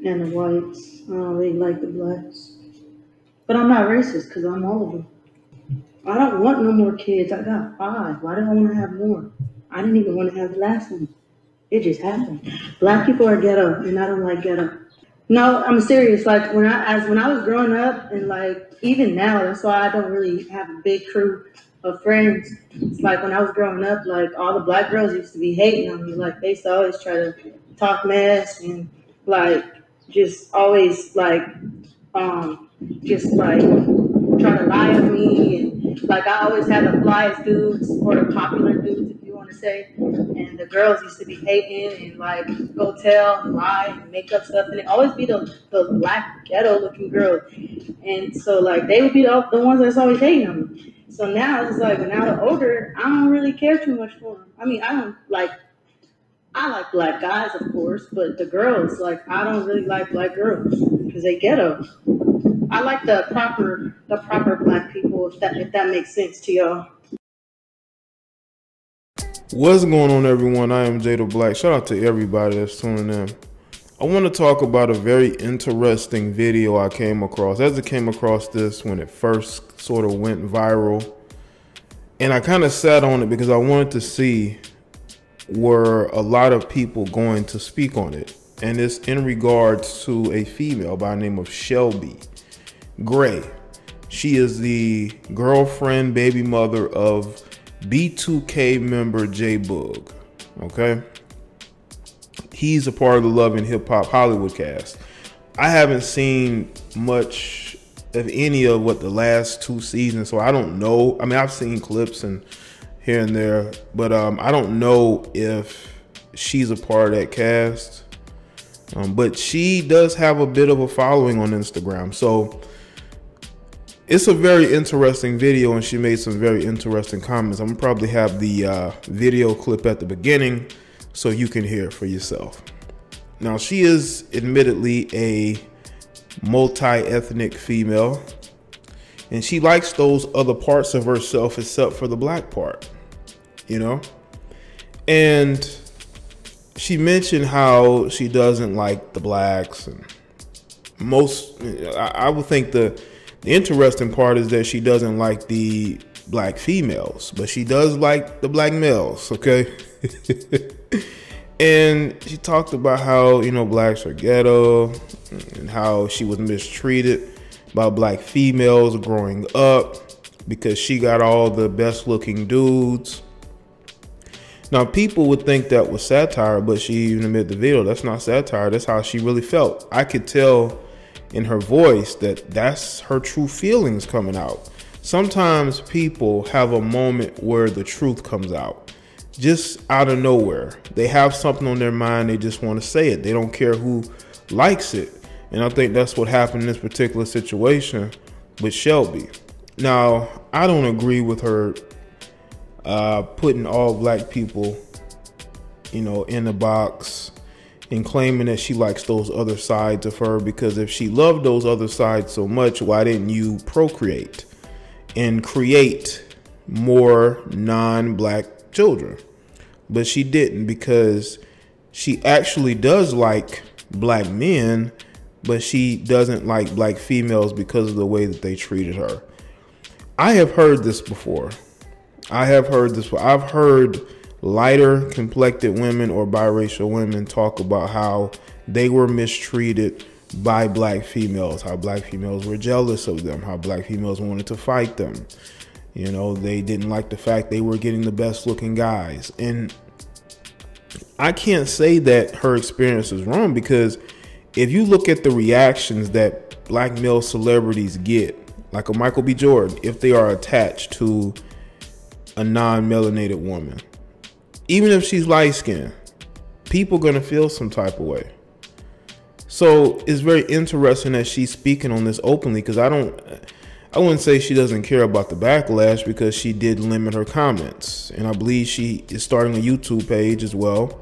and the whites. I don't really like the blacks. But I'm not racist because I'm all of them. I don't want no more kids. I got 5. Why do I want to have more? I didn't even want to have the last one. It just happened. Black people are ghetto, and I don't like ghetto. No, I'm serious. Like when I was growing up, and like even now, that's why I don't really have a big crew of friends. It's like when I was growing up, like all the black girls used to be hating on me. Like they used to always try to talk mess and like just always like just like try to lie on me, and like I always had the flyest dudes or the popular dudes, if you want to say, and the girls used to be hating and like go tell and lie and make up stuff, and it always be those black ghetto looking girls, and so like they would be the ones that's always hating on me. So now it's like when I'm older, I don't really care too much for them. I mean, I like black guys, of course, but the girls, like I don't really like black girls because they ghetto. I like the proper black people, if that makes sense to y'all. What's going on, everyone? I am J-Boog. Shout out to everybody that's tuning in. I want to talk about a very interesting video I came across. As I came across this when it first sort of went viral, and I kind of sat on it because I wanted to see were a lot of people going to speak on it. And it's in regards to a female by the name of Shelby Gray. She is the girlfriend, baby mother of B2k member J-Boog. Okay, he's a part of the Love and Hip Hop Hollywood cast. I haven't seen much of any of what the last 2 seasons, so I don't know. I mean, I've seen clips and here and there, but I don't know if she's a part of that cast. But she does have a bit of a following on Instagram, so it's a very interesting video, and she made some very interesting comments. I'm gonna probably have the video clip at the beginning so you can hear it for yourself. Now, she is admittedly a multi-ethnic female, and she likes those other parts of herself except for the black part, you know? And she mentioned how she doesn't like the blacks, and I would think the interesting part is that she doesn't like the black females, but she does like the black males, okay? And she talked about how, you know, blacks are ghetto and how she was mistreated by black females growing up because she got all the best looking dudes. Now, people would think that was satire, but she even admitted the video, that's not satire, that's how she really felt. I could tell in her voice that that's her true feelings coming out. Sometimes people have a moment where the truth comes out, just out of nowhere. They have something on their mind, they just want to say it. They don't care who likes it. And I think that's what happened in this particular situation with Shelby. Now, I don't agree with her putting all black people, you know, in a box and claiming that she likes those other sides of her, because if she loved those other sides so much, why didn't you procreate and create more non-black children? But she didn't, because she actually does like black men, but she doesn't like black females because of the way that they treated her. I have heard this before. I've heard lighter complected women or biracial women talk about how they were mistreated by black females, how black females were jealous of them, how black females wanted to fight them. You know, they didn't like the fact they were getting the best looking guys. And I can't say that her experience is wrong, because if you look at the reactions that black male celebrities get, like a Michael B. Jordan, if they are attached to a non-melanated woman, even if she's light-skinned, people are going to feel some type of way. So it's very interesting that she's speaking on this openly, because I wouldn't say she doesn't care about the backlash, because she did limit her comments. And I believe she is starting a YouTube page as well.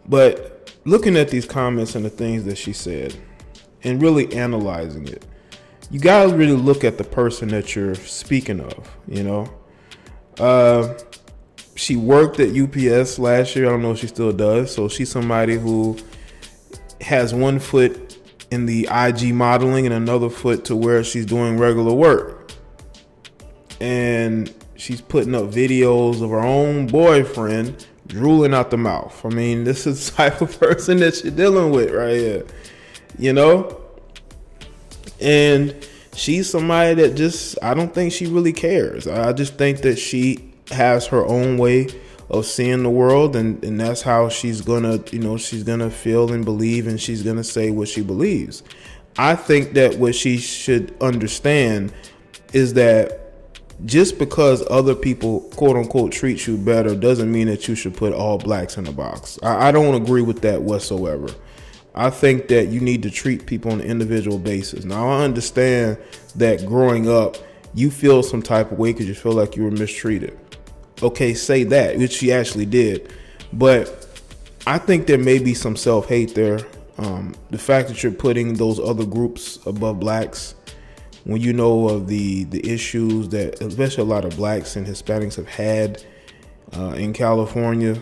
But looking at these comments and the things that she said and really analyzing it, you got to really look at the person that you're speaking of, you know? She worked at UPS last year. I don't know if she still does. So she's somebody who has one foot in the IG modeling and another foot to where she's doing regular work. And she's putting up videos of her own boyfriend drooling out the mouth. I mean, this is the type of person that you're dealing with right here, you know? And she's somebody that just, I don't think she really cares. I just think that she has her own way of seeing the world, and that's how she's gonna, you know, she's gonna feel and believe, and she's gonna say what she believes. I think that what she should understand is that just because other people, quote unquote, treat you better doesn't mean that you should put all blacks in a box. I don't agree with that whatsoever. I think that you need to treat people on an individual basis. Now, I understand that growing up, you feel some type of way because you feel like you were mistreated. Okay, say that, which she actually did. But I think there may be some self-hate there. The fact that you're putting those other groups above blacks, when you know of the issues that especially a lot of blacks and Hispanics have had in California.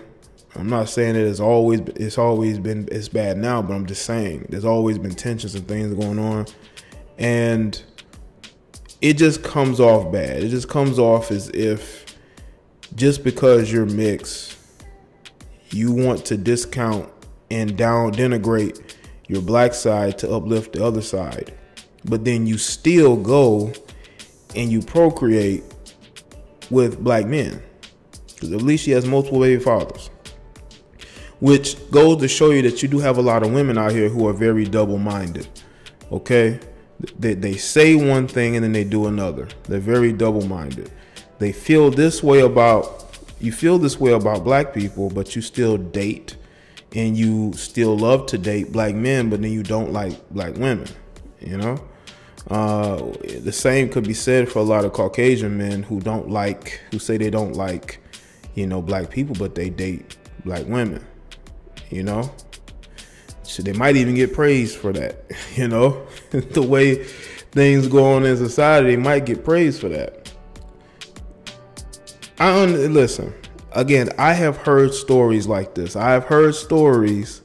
I'm not saying that it's always been as bad now, but I'm just saying there's always been tensions and things going on, and it just comes off bad. It just comes off as if just because you're mixed, you want to discount and denigrate your black side to uplift the other side, but then you still go and you procreate with black men, because at least she has multiple baby fathers. Which goes to show you that you do have a lot of women out here who are very double-minded, okay? They say one thing and then they do another. They're very double-minded. They feel this way about, you feel this way about black people, but you still date and you still love to date black men, but then you don't like black women, you know? The same could be said for a lot of Caucasian men who say they don't like, you know, black people, but they date black women. You know, so they might even get praised for that. You know, the way things go on in society, they might get praised for that. Listen, again, I have heard stories like this. I have heard stories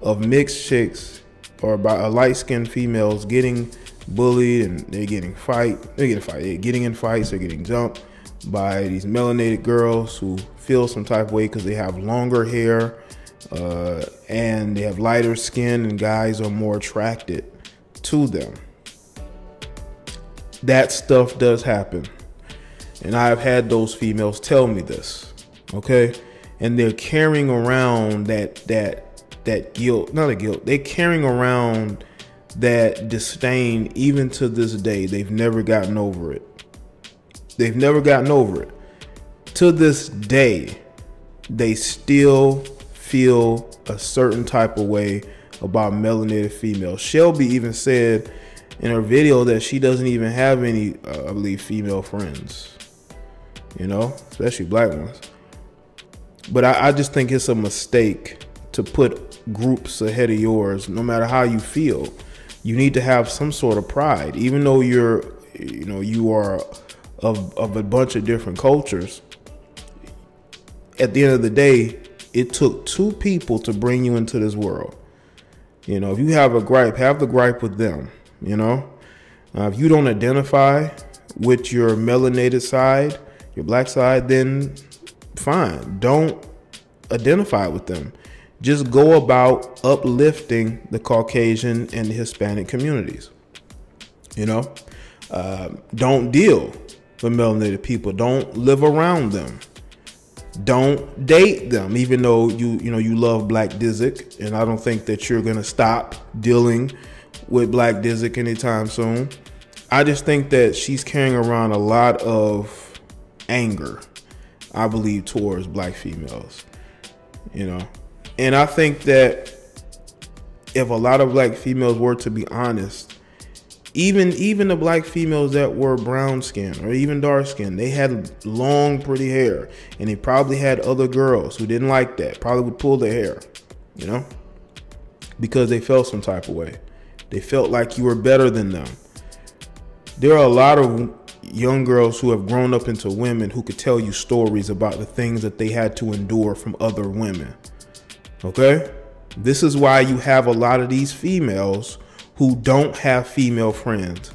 of mixed chicks or about light-skinned females getting bullied, and they're getting in fights, they're getting jumped by these melanated girls who feel some type of way because they have longer hair. And they have lighter skin, and guys are more attracted to them. That stuff does happen, and I have had those females tell me this, okay? And they're carrying around that guilt, not a guilt. They're carrying around that disdain even to this day. They've never gotten over it. They've never gotten over it. To this day, they still feel a certain type of way about melanated females. Shelby even said in her video that she doesn't even have any, I believe, female friends, you know, especially black ones. But I just think it's a mistake to put groups ahead of yours. No matter how you feel, you need to have some sort of pride, even though you are of a bunch of different cultures. At the end of the day, it took two people to bring you into this world. You know, if you have a gripe, have the gripe with them, you know. If you don't identify with your melanated side, your black side, then fine. Don't identify with them. Just go about uplifting the Caucasian and the Hispanic communities. You know, don't deal with melanated people. Don't live around them. Don't date them, even though you love Black Dizzy, and I don't think that you're gonna stop dealing with Black Dizzy anytime soon. I just think that she's carrying around a lot of anger, I believe, towards black females. You know, and I think that if a lot of black females were to be honest, even the black females that were brown skin or even dark skin, they had long, pretty hair, and they probably had other girls who didn't like that, probably would pull their hair, you know, because they felt some type of way. They felt like you were better than them. There are a lot of young girls who have grown up into women who could tell you stories about the things that they had to endure from other women. Okay? This is why you have a lot of these females who don't have female friends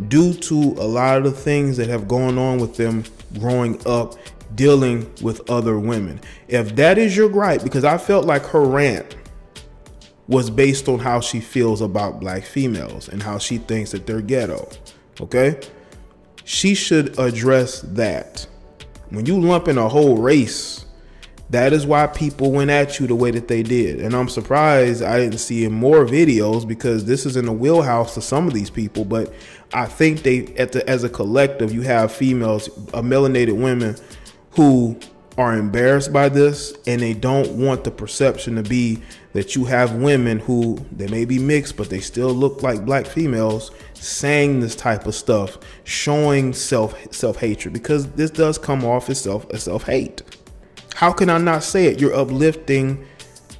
due to a lot of the things that have gone on with them growing up dealing with other women. If that is your gripe, because I felt like her rant was based on how she feels about black females and how she thinks that they're ghetto. Okay? She should address that. When you lump in a whole race, that is why people went at you the way that they did. And I'm surprised I didn't see more videos, because this is in the wheelhouse of some of these people. But I think they, as a collective, you have females, melanated women who are embarrassed by this, and they don't want the perception to be that you have women who, they may be mixed, but they still look like black females, saying this type of stuff, showing self-hatred, because this does come off as self-hate. How can I not say it? You're uplifting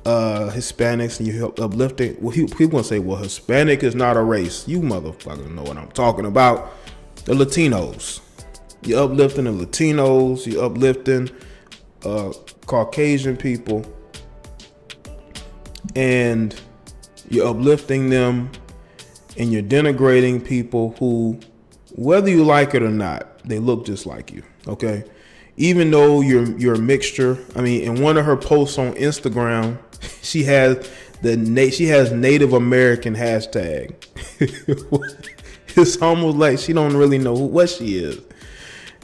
Hispanics, and you're uplifting, well, people gonna say, well, Hispanic is not a race. You motherfuckers know what I'm talking about. The Latinos. You're uplifting the Latinos, you're uplifting Caucasian people, and you're uplifting them, and you're denigrating people who, whether you like it or not, they look just like you. Okay, even though you're a mixture. I mean, in one of her posts on Instagram, she has Native American hashtag. It's almost like she don't really know what she is,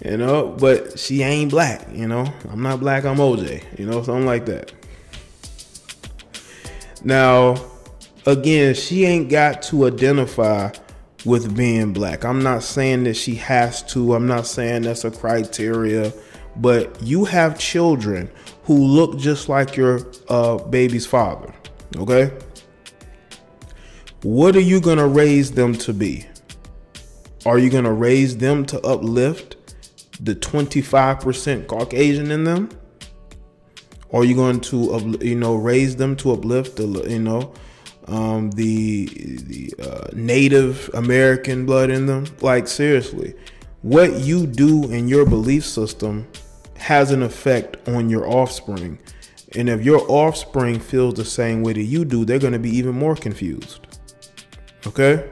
you know, but she ain't black, you know. I'm not black, I'm OJ, you know, something like that. Now, again, she ain't got to identify with being black. I'm not saying that she has to. I'm not saying that's a criteria. But you have children who look just like your baby's father. Okay? What are you going to raise them to be? Are you going to raise them to uplift the 25% Caucasian in them? Or are you going to, raise them to uplift the, the Native American blood in them? Like, seriously, what you do in your belief system has an effect on your offspring. And if your offspring feels the same way that you do, they're going to be even more confused. Okay?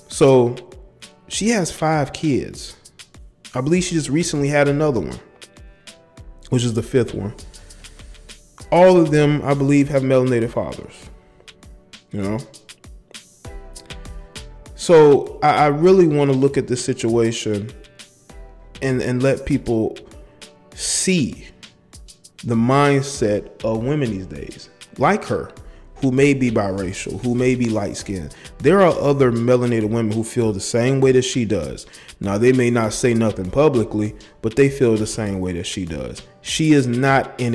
So she has 5 kids. I believe she just recently had another one, which is the 5th one. All of them, I believe, have melanated fathers. You know? So I really want to look at this situation and let people see the mindset of women these days, like her, who may be biracial, who may be light-skinned. There are other melanated women who feel the same way that she does. Now, they may not say nothing publicly, but they feel the same way that she does. She is not in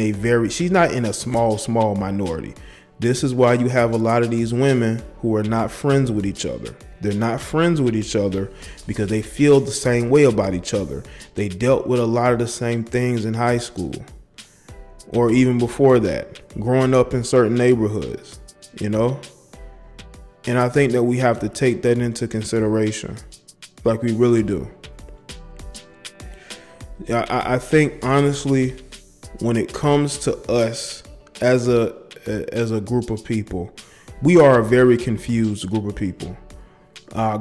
she's not in a small minority. This is why you have a lot of these women who are not friends with each other. They're not friends with each other because they feel the same way about each other. They dealt with a lot of the same things in high school or even before that, growing up in certain neighborhoods, you know? And I think that we have to take that into consideration, like we really do. I think, honestly, when it comes to us as a group of people, we are a very confused group of people.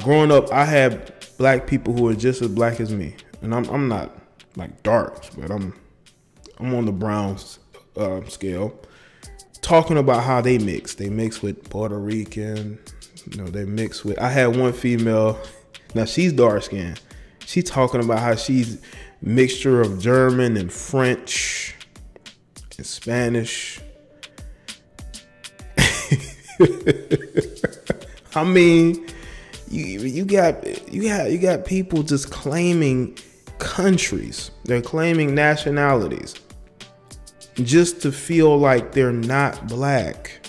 Growing up, I had black people who are just as black as me, and I'm not like dark, but I'm on the brown scale. Talking about how they mix with Puerto Rican, they mix with. I had one female. Now she's dark skinned. She's talking about how she's mixture of German and French and Spanish. I mean, you got people just claiming countries. They're claiming nationalities just to feel like they're not black.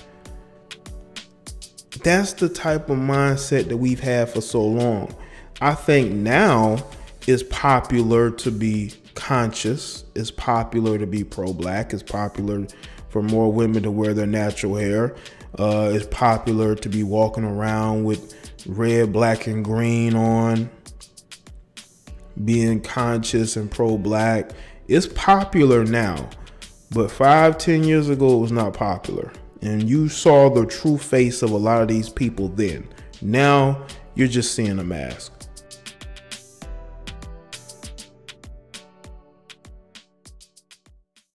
That's the type of mindset that we've had for so long. I think now it's popular to be conscious. It's popular to be pro-black. It's popular for more women to wear their natural hair. It's popular to be walking around with red, black, and green on, being conscious and pro-black. It's popular now, but 5-10 years ago it was not popular. And you saw the true face of a lot of these people then. Now you're just seeing a mask.